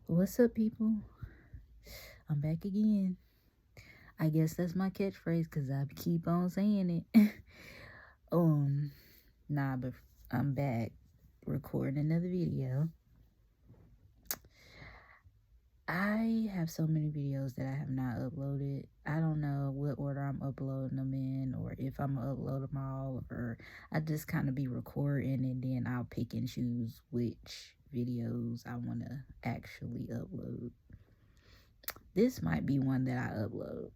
What's up, people? I'm back again. I guess that's my catchphrase because I keep on saying it. um, but I'm back recording another video. I have so many videos that I have not uploaded. I don't know what order I'm uploading them in, or if I'm gonna upload them all, or I just kind of be recording and then I'll pick and choose which videos I want to actually upload. This might be one that I upload.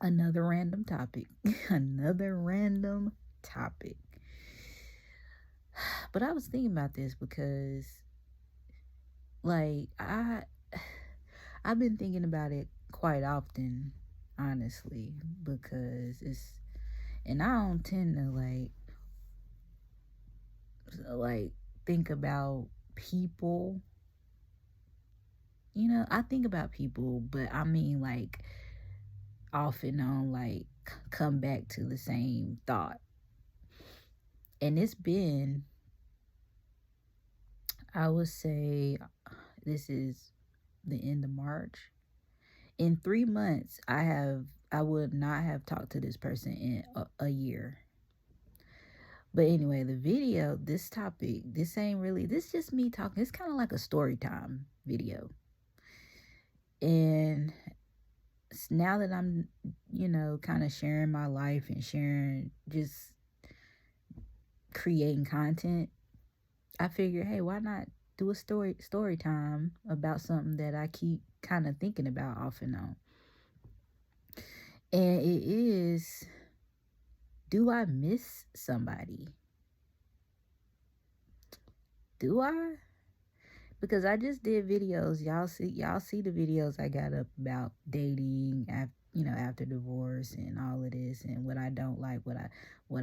Another random topic. Another random topic. But I was thinking about this because like I've been thinking about it quite often, honestly, because and I don't tend to like think about people. I think about people, but I mean like off and on, like come back to the same thought. And it's been, I would say, this is the end of March. In 3 months, I would not have talked to this person in a year. But anyway, the video, this topic, this just me talking. It's kind of like a story time video. And now that I'm, kind of sharing my life and sharing, just creating content, I figured, hey, why not do a story time about something that I keep kind of thinking about off and on. And it is, do I miss somebody? Do I? Because I just did videos. Y'all see the videos I got up about dating after divorce and all of this, and what I don't like, what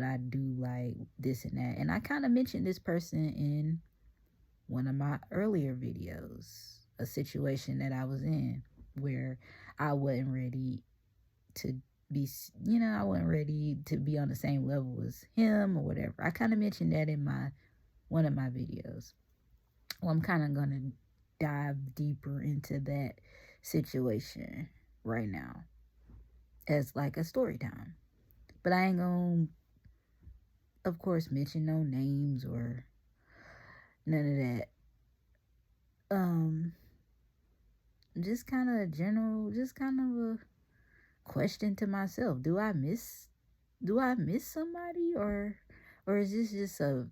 I do like, this and that. And I kind of mentioned this person in one of my earlier videos, a situation that I was in where I wasn't ready to be, I wasn't ready to be on the same level as him or whatever. I kind of mentioned that in one of my videos. Well, I'm kind of going to dive deeper into that situation right now as like a story time. But I ain't going to, of course, mention no names or none of that. Just kind of general, just kind of a question to myself. Do I miss somebody, or is this just a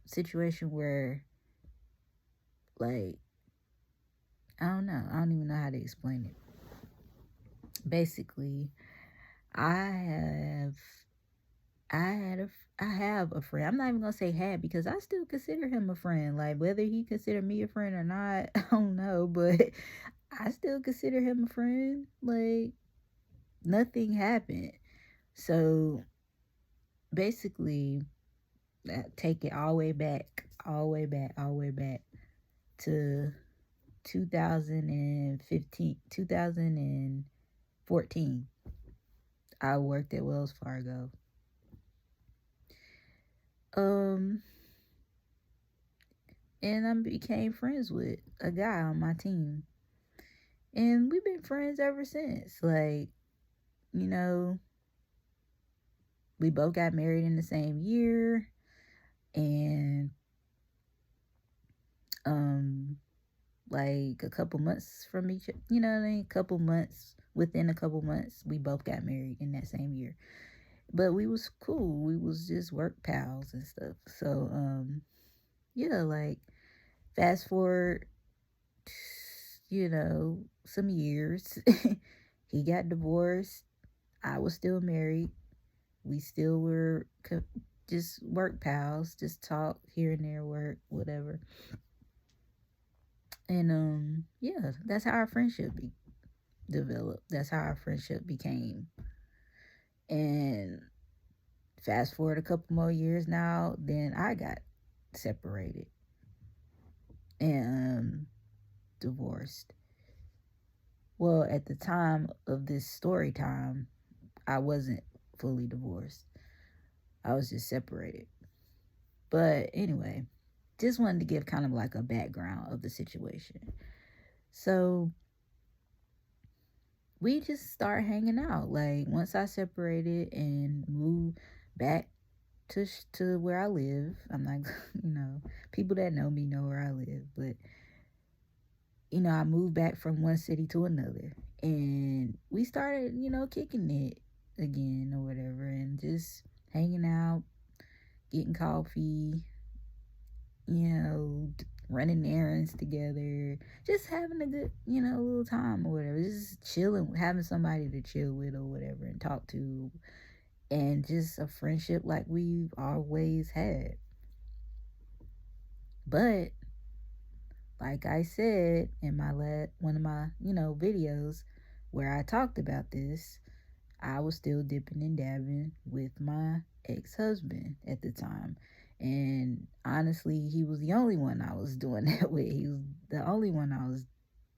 situation where, like, I don't know. I don't even know how to explain it. Basically, I have I have a friend. I'm not even gonna say had, because I still consider him a friend. Like, whether he consider me a friend or not, I don't know, but I still consider him a friend. Like, nothing happened. So basically, take it all the way back, all the way back to 2015, 2014. I worked at Wells Fargo. Um, and I became friends with a guy on my team. And we've been friends ever since. Like, you know, we both got married in the same year. And, like a couple months from each, within a couple months, we both got married in that same year. But we was cool. We was just work pals and stuff. So, yeah, like, fast forward, some years. He got divorced. I was still married. We still were just work pals, just talk here and there, work, whatever. And yeah, that's how our friendship developed. That's how our friendship became. And fast forward a couple more years now, then I got separated and divorced. Well, at the time of this story time, I wasn't fully divorced. I was just separated. But anyway, just wanted to give kind of like a background of the situation. So we just start hanging out. Like once I separated and moved back to where I live, I'm not, people that know me know where I live, but I moved back from one city to another, and we started, kicking it again or whatever, and just hanging out, getting coffee, running errands together, just having a good, little time or whatever, just chilling, having somebody to chill with or whatever and talk to, and just a friendship like we've always had. But like I said in my one of my, videos where I talked about this, I was still dipping and dabbing with my ex-husband at the time. And honestly, he was the only one I was doing that with. He was the only one I was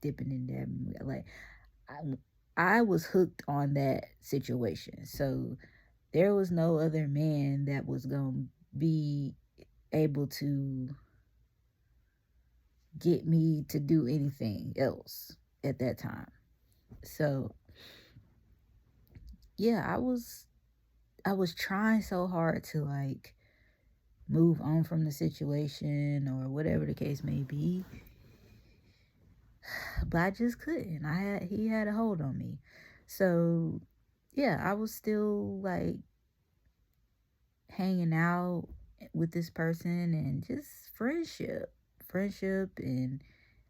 dipping and dabbing with. Like I was hooked on that situation. So there was no other man that was going to be able to get me to do anything else at that time. So yeah, I was trying so hard to like move on from the situation or whatever the case may be, but I just couldn't. He had a hold on me. So yeah, I was still like hanging out with this person and just friendship and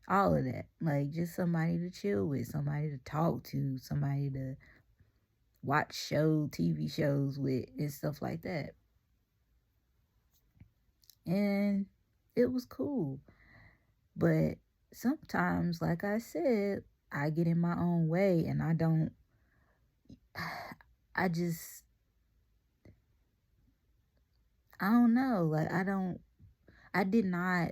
all of that. Like just somebody to chill with, somebody to talk to, somebody to watch TV shows with and stuff like that. And it was cool. But sometimes, like I said, I get in my own way and I just, I don't know. Like, I did not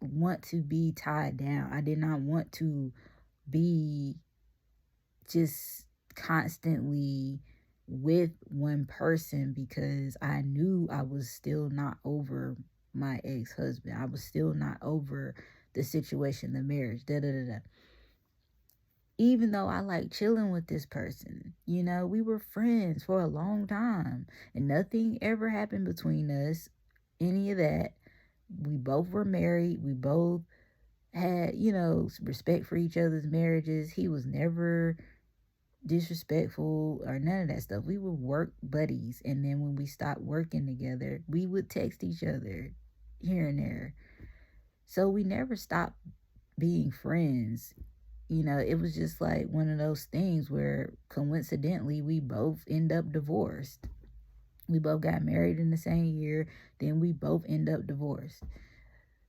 want to be tied down. I did not want to be just constantly with one person because I knew I was still not over my ex-husband. I was still not over the situation, the marriage, da da da da. Even though I like chilling with this person, we were friends for a long time and nothing ever happened between us, any of that. We both were married. We both had, respect for each other's marriages. He was never disrespectful or none of that stuff. We were work buddies. And then when we stopped working together, we would text each other here and there. So we never stopped being friends. It was just like one of those things where coincidentally we both end up divorced. We both got married in the same year, then we both end up divorced.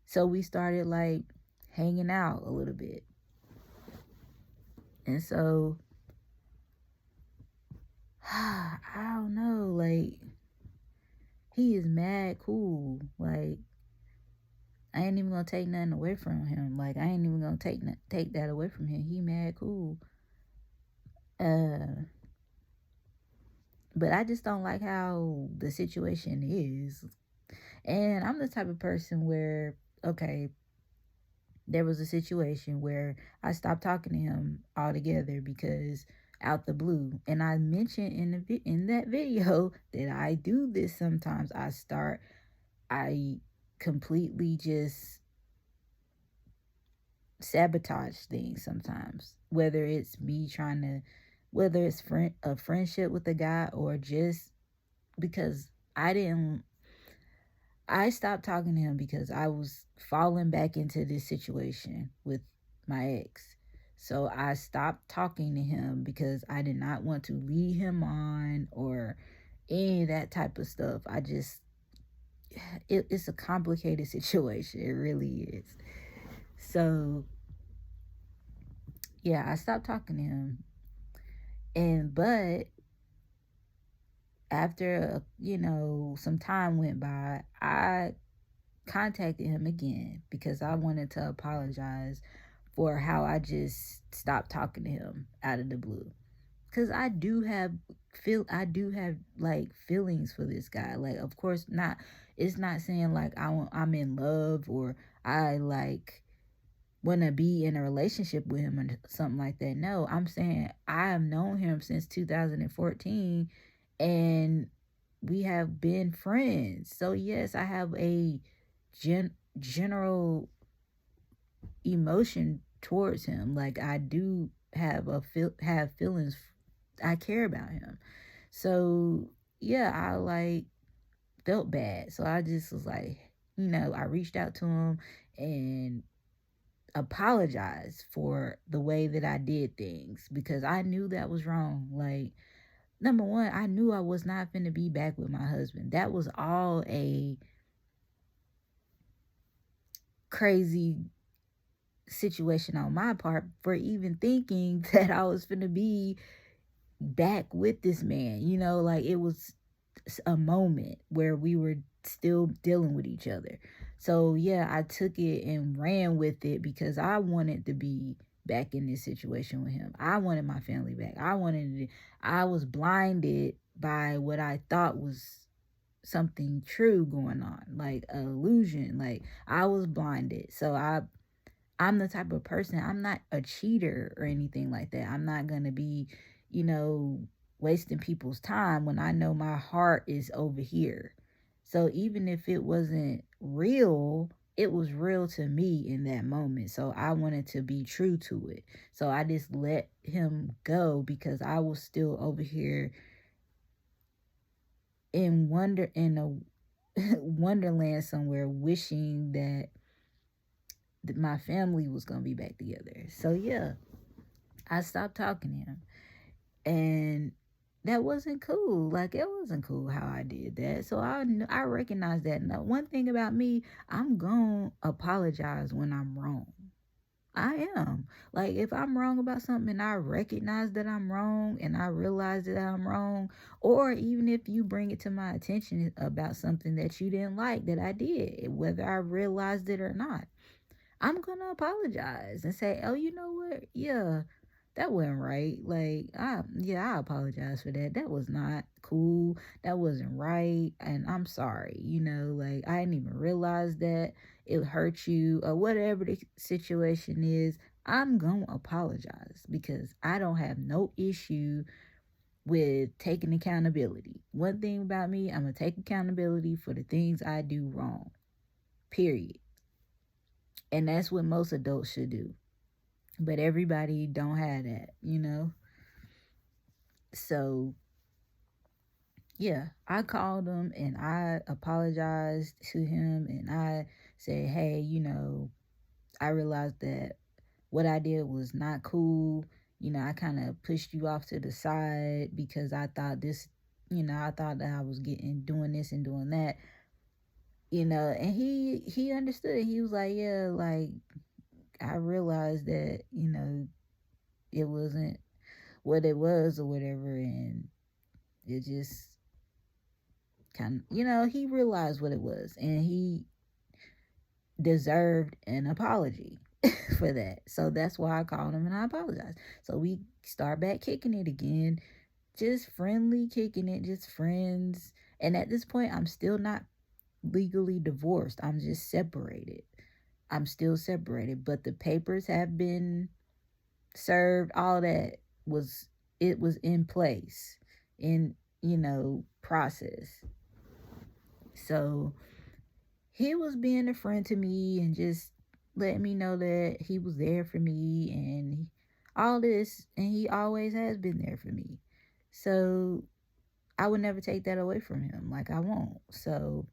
So we started like hanging out a little bit. And so I don't know, like he is mad cool. Like I ain't even gonna take nothing away from him. Like I ain't even gonna take that away from him. He mad cool. But I just don't like how the situation is. And I'm the type of person where, okay, there was a situation where I stopped talking to him altogether because out the blue. And I mentioned in that video that I do this sometimes. I completely just sabotage things sometimes. Whether it's me whether it's a friendship with a guy or just because I stopped talking to him because I was falling back into this situation with my ex. So I stopped talking to him because I did not want to lead him on or any of that type of stuff. It's a complicated situation. It really is. So yeah, I stopped talking to him. But after, some time went by, I contacted him again because I wanted to apologize for how I just stopped talking to him out of the blue. Cause I do have like feelings for this guy. Like, of course not. It's not saying like I'm in love or I like want to be in a relationship with him or something like that. No, I'm saying I have known him since 2014 and we have been friends. So yes, I have a general emotion towards him. Like I do have have feelings. I care about him. So yeah, I like felt bad. So I just was like, I reached out to him and apologized for the way that I did things because I knew that was wrong. Like, number one, I knew I was not finna be back with my husband. That was all a crazy situation on my part for even thinking that I was finna be back with this man. Like it was a moment where we were still dealing with each other. So yeah, I took it and ran with it because I wanted to be back in this situation with him. I wanted my family back. I was blinded by what I thought was something true going on, like an illusion. Like I was blinded. So I'm the type of person, I'm not a cheater or anything like that. I'm not going to be, wasting people's time when I know my heart is over here. So even if it wasn't real, it was real to me in that moment. So I wanted to be true to it. So I just let him go because I was still over here in a wonderland somewhere wishing that my family was going to be back together. So yeah, I stopped talking to him. And that wasn't cool. Like it wasn't cool how I did that. So I recognize that. Now, one thing about me, I'm going to apologize when I'm wrong. I am. Like if I'm wrong about something and I recognize that I'm wrong and I realize that I'm wrong, or even if you bring it to my attention about something that you didn't like that I did, whether I realized it or not, I'm gonna apologize and say, oh, you know what? Yeah, that wasn't right. Like, I apologize for that. That was not cool. That wasn't right. And I'm sorry. Like, I didn't even realize that it hurt you or whatever the situation is. I'm gonna apologize because I don't have no issue with taking accountability. One thing about me, I'm gonna take accountability for the things I do wrong. Period. And that's what most adults should do. But everybody don't have that. So yeah, I called him and I apologized to him and I said, hey, I realized that what I did was not cool. I kind of pushed you off to the side because I thought I thought that I was doing this and doing that. And he understood it. He was like, yeah, like I realized that, it wasn't what it was or whatever, and it just kind of, he realized what it was and he deserved an apology for that. So that's why I called him and I apologized. So we start back kicking it again, just friendly kicking it, just friends. And at this point, I'm still not legally divorced. I'm just separated. I'm still separated, but the papers have been served. All that was in place in process. So he was being a friend to me and just letting me know that he was there for me and all this, and he always has been there for me. So I would never take that away from him. Like I won't. So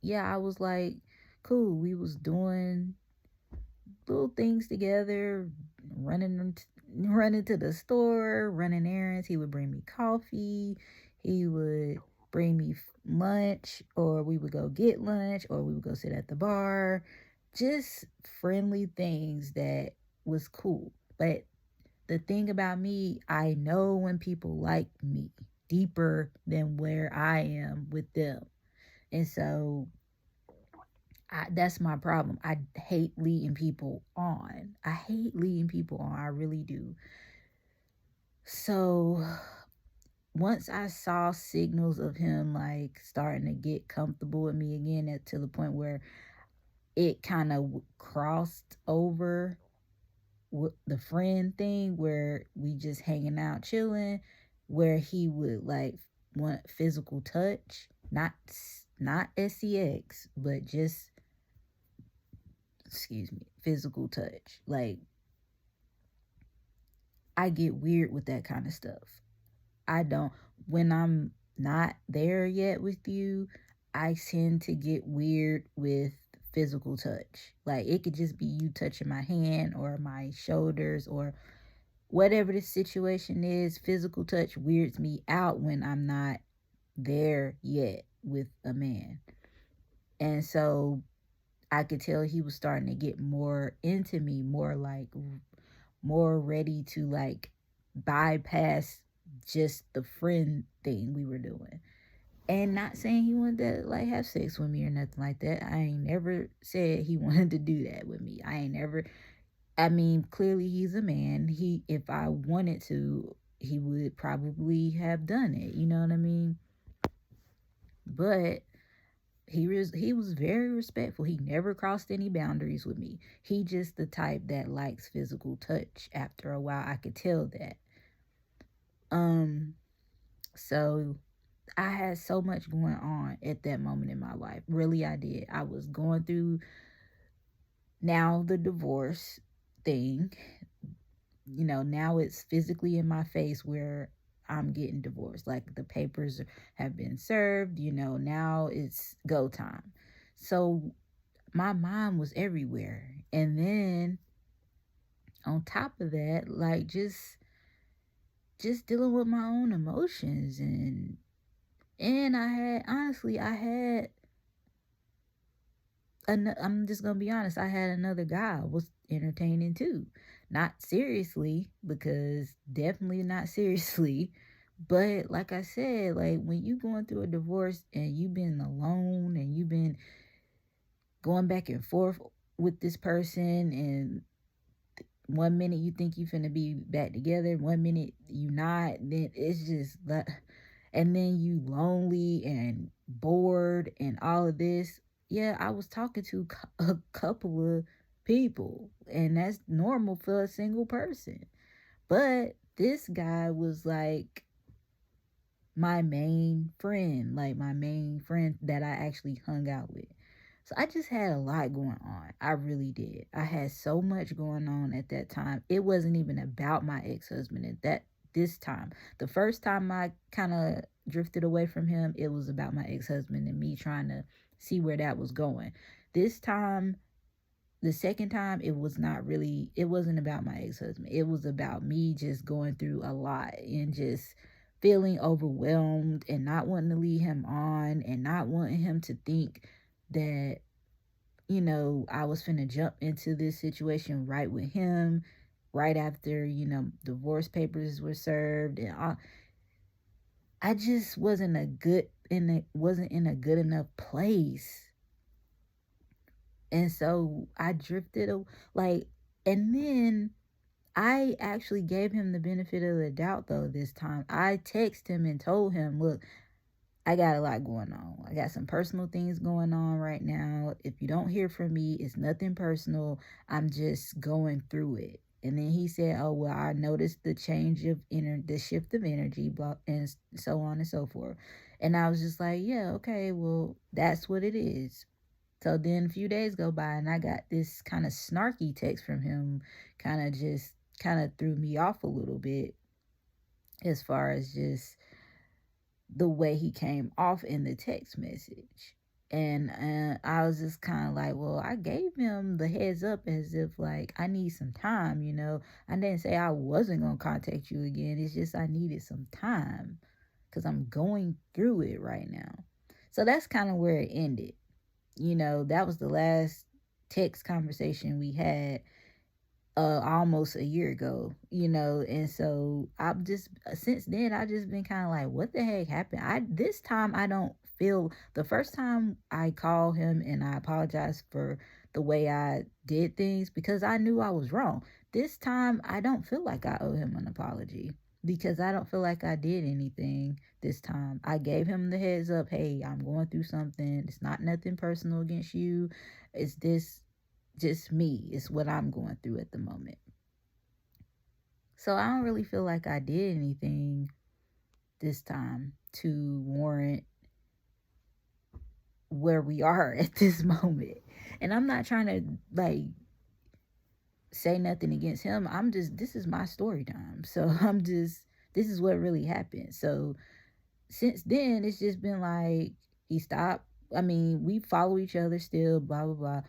yeah, I was like, cool. We was doing little things together, running to the store, running errands. He would bring me coffee. He would bring me lunch, or we would go get lunch, or we would go sit at the bar. Just friendly things that was cool. But the thing about me, I know when people like me deeper than where I am with them. And so that's my problem. I hate leading people on. I hate leading people on. I really do. So once I saw signals of him like starting to get comfortable with me again, to the point where it kind of crossed over with the friend thing where we just hanging out chilling, where he would like want physical touch, not sex, but just, excuse me, physical touch. Like, I get weird with that kind of stuff. I don't, when I'm not there yet with you, I tend to get weird with physical touch. Like, it could just be you touching my hand or my shoulders or whatever the situation is. Physical touch weirds me out when I'm not there yet with a man. And so I could tell he was starting to get more into me, more like, more ready to like bypass just the friend thing we were doing. And not saying he wanted to like have sex with me or nothing like that. I ain't never said he wanted to do that with me. I ain't never, I mean, clearly he's a man. If I wanted to, he would probably have done it. You know what I mean? But he was very respectful. He never crossed any boundaries with me. He just the type that likes physical touch. After a while, I could tell that. Um, so I had so much going on at that moment in my life. Really, I did. I was going through now the divorce thing. You know, now it's physically in my face where I'm getting divorced. Like, the papers have been served, you know, now it's go time. So my mind was everywhere. And then on top of that, like, just dealing with my own emotions, and I'm just gonna be honest, I had another guy I was entertaining too. Not seriously, because definitely not seriously. But like I said, like, when you going through a divorce and you've been alone and you've been going back and forth with this person, and one minute you think you finna be back together, one minute you not, then it's just like, and then you lonely and bored and all of this. Yeah, I was talking to a couple of people, and that's normal for a single person. But this guy was like my main friend, like my main friend that I actually hung out with. So I just had a lot going on. I really did. I had so much going on at that time. It wasn't even about my ex-husband at that this time. The first time I kind of drifted away from him, it was about my ex-husband and me trying to see where that was going. This time, the second time, it wasn't about my ex-husband. It was about me just going through a lot and just feeling overwhelmed and not wanting to lead him on and not wanting him to think that, you know, I was finna jump into this situation right with him, right after, you know, divorce papers were served, and I just wasn't in a good enough place. And so I drifted like, and then I actually gave him the benefit of the doubt though this time. I texted him and told him, look, I got a lot going on. I got some personal things going on right now. If you don't hear from me, it's nothing personal. I'm just going through it. And then he said, oh, well, I noticed the the shift of energy, blah, and so on and so forth. And I was just like, yeah, okay, well, that's what it is. So then a few days go by and I got this kind of snarky text from him, kind of threw me off a little bit as far as just the way he came off in the text message. And I was just kind of like, well, I gave him the heads up as if like I need some time, you know. I didn't say I wasn't going to contact you again. It's just I needed some time because I'm going through it right now. So that's kind of where it ended. You know, that was the last text conversation we had almost a year ago, you know. And so I've just since then I just been kind of like, what the heck happened? This time I don't feel, the first time I called him and I apologized for the way I did things because I knew I was wrong. This time I don't feel like I owe him an apology. because I don't feel like I did anything this time. I gave him the heads up, hey, I'm going through something. It's not nothing personal against you. It's this just me. It's what I'm going through at the moment. So I don't really feel like I did anything this time to warrant where we are at this moment. And I'm not trying to like say nothing against him. This is my story time. So this is what really happened. So since then, it's just been like he stopped. I mean, we follow each other still, blah, blah, blah.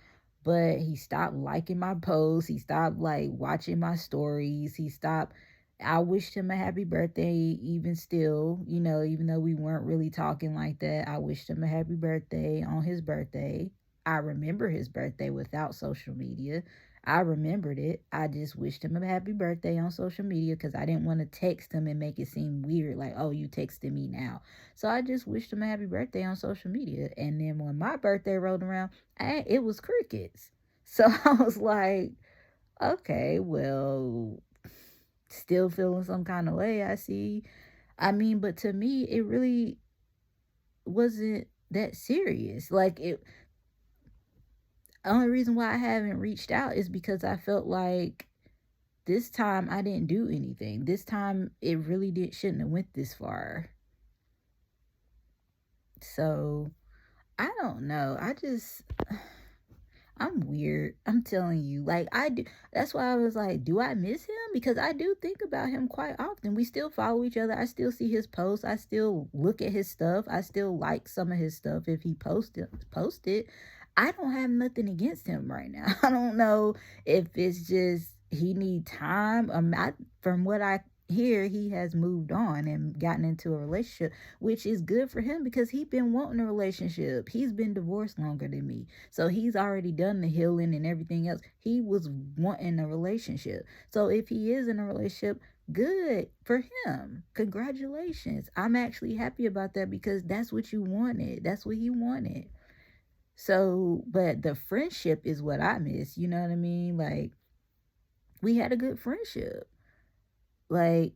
But he stopped liking my posts. He stopped like watching my stories. He stopped. I wished him a happy birthday, even still, even though we weren't really talking like that. I wished him a happy birthday on his birthday. I remember his birthday without social media. I remembered it. I just wished him a happy birthday on social media because I didn't want to text him and make it seem weird, like, oh, you texted me now. So I just wished him a happy birthday on social media. And then when my birthday rolled around, it was crickets. So I was like, okay, well, still feeling some kind of way, I see. I mean, but to me, it really wasn't that serious. Like, only reason why I haven't reached out is because I felt like this time I didn't do anything. This time it really shouldn't have went this far. So I don't know. I'm weird. I'm telling you. Like I do. That's why I was like, do I miss him? Because I do think about him quite often. We still follow each other. I still see his posts. I still look at his stuff. I still like some of his stuff if he posted. I don't have nothing against him right now. I don't know if it's just he need time. From what I hear, he has moved on and gotten into a relationship, which is good for him because he's been wanting a relationship. He's been divorced longer than me. So he's already done the healing and everything else. He was wanting a relationship. So if he is in a relationship, good for him. Congratulations. I'm actually happy about that because that's what you wanted. That's what he wanted. So, but the friendship is what I miss. You know what I mean? Like, we had a good friendship. Like,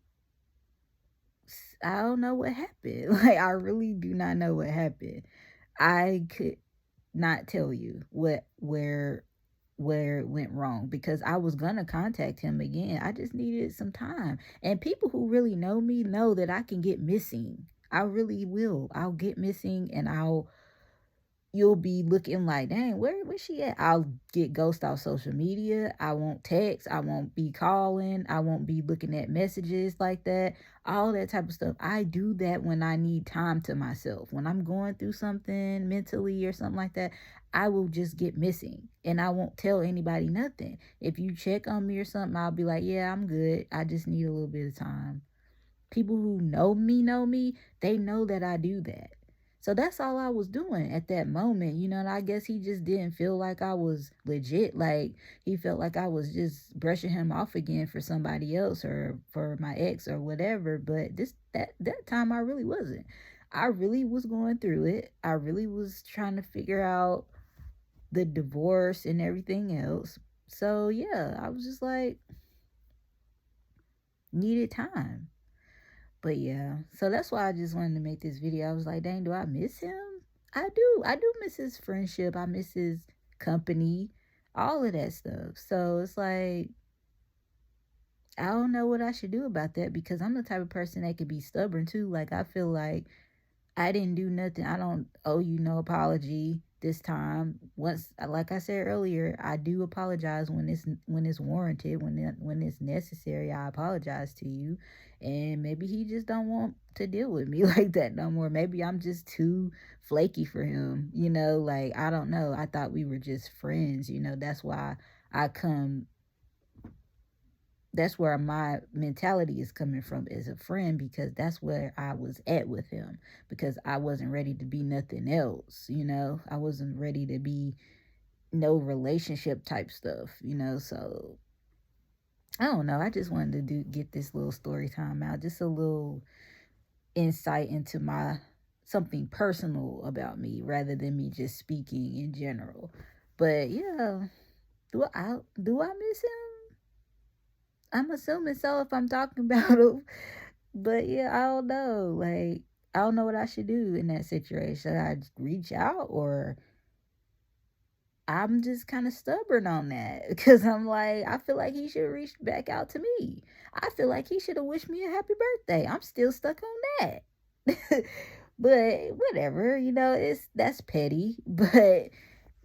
I don't know what happened. Like, I really do not know what happened. I could not tell you where it went wrong because I was gonna contact him again. I just needed some time. And people who really know me know that I can get missing. I really will. I'll get missing and you'll be looking like, dang, where's she at? I'll get ghost off social media. I won't text. I won't be calling. I won't be looking at messages like that. All that type of stuff. I do that when I need time to myself. When I'm going through something mentally or something like that, I will just get missing and I won't tell anybody nothing. If you check on me or something, I'll be like, yeah, I'm good. I just need a little bit of time. People who know me, they know that I do that. So that's all I was doing at that moment, and I guess he just didn't feel like I was legit. Like he felt like I was just brushing him off again for somebody else or for my ex or whatever. But that time I really wasn't. I really was going through it. I really was trying to figure out the divorce and everything else. So yeah, I was just like needed time. But yeah, so that's why I just wanted to make this video. I was like, dang, do I miss him? I do. I do miss his friendship. I miss his company, all of that stuff. So it's like, I don't know what I should do about that because I'm the type of person that could be stubborn too. Like, I feel like I didn't do nothing. I don't owe you no apology this time. Once, like I said earlier, I do apologize when it's warranted, when it's necessary. I apologize to you, and maybe he just don't want to deal with me like that no more. Maybe I'm just too flaky for him. Like I don't know. I thought we were just friends. That's why I come that's where my mentality is coming from as a friend because that's where I was at with him because I wasn't ready to be nothing else, I wasn't ready to be no relationship type stuff, so I don't know. I just wanted to get this little story time out, just a little insight into my something personal about me rather than me just speaking in general. But yeah, do I miss him? I'm assuming so if I'm talking about him But yeah, I don't know. Like, I don't know what I should do in that situation. Should I just reach out, or I'm just kind of stubborn on that because I'm like, I feel like he should have reached back out to me. I feel like he should have wished me a happy birthday. I'm still stuck on that. But whatever, that's petty. But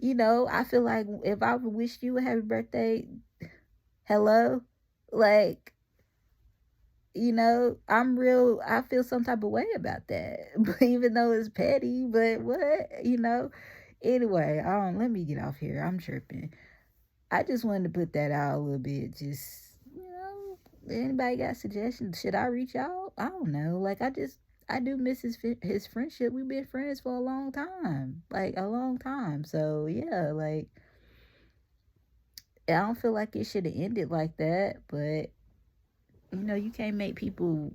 I feel like if I would wish you a happy birthday, hello, like, I feel some type of way about that. But even though it's petty, but what. Anyway, let me get off here. I'm tripping. I just wanted to put that out a little bit. Just, anybody got suggestions? Should I reach out? I don't know. Like, I do miss his friendship. We've been friends for a long time, like a long time. So yeah, like, I don't feel like it should have ended like that. But you can't make people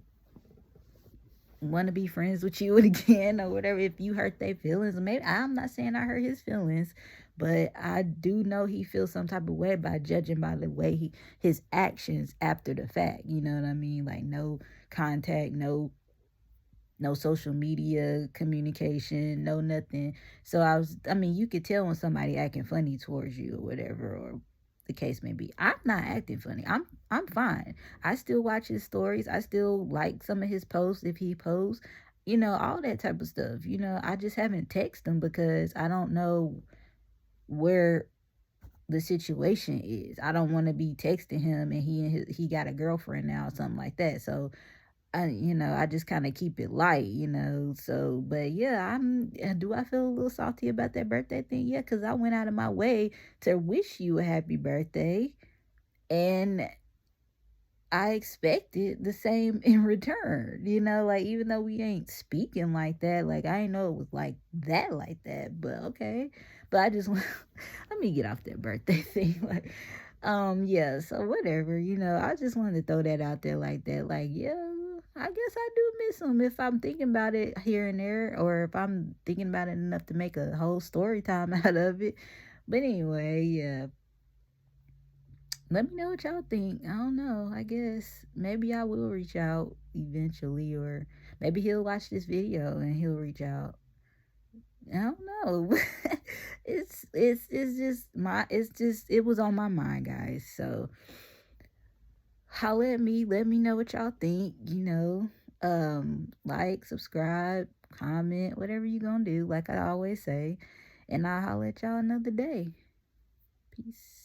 want to be friends with you again or whatever if you hurt their feelings. Maybe I'm not saying I hurt his feelings, but I do know he feels some type of way by judging by the way his actions after the fact. You know what I mean? Like, no contact, no social media communication, no nothing. So I mean, you could tell when somebody acting funny towards you or whatever, or the case may be. I'm not acting funny. I'm fine. I still watch his stories. I still like some of his posts if he posts. All that type of stuff. I just haven't texted him because I don't know where the situation is. I don't want to be texting him and he got a girlfriend now or something like that. So I just kind of keep it light. So, but yeah, do I feel a little salty about that birthday thing? Yeah, because I went out of my way to wish you a happy birthday, and I expected the same in return. Like, even though we ain't speaking like that, like, I didn't know it was like that, but okay. But I just want, let me get off that birthday thing. Like, yeah, so whatever, I just wanted to throw that out there like that. Like, yeah, I guess I do miss him if I'm thinking about it here and there, or if I'm thinking about it enough to make a whole story time out of it. But anyway, yeah, let me know what y'all think. I don't know. I guess maybe I will reach out eventually, or maybe he'll watch this video and he'll reach out. I don't know. It's just it was on my mind, guys. So holla at me, let me know what y'all think. Like, subscribe, comment, whatever you gonna do, like I always say. And I'll holla at y'all another day. Peace.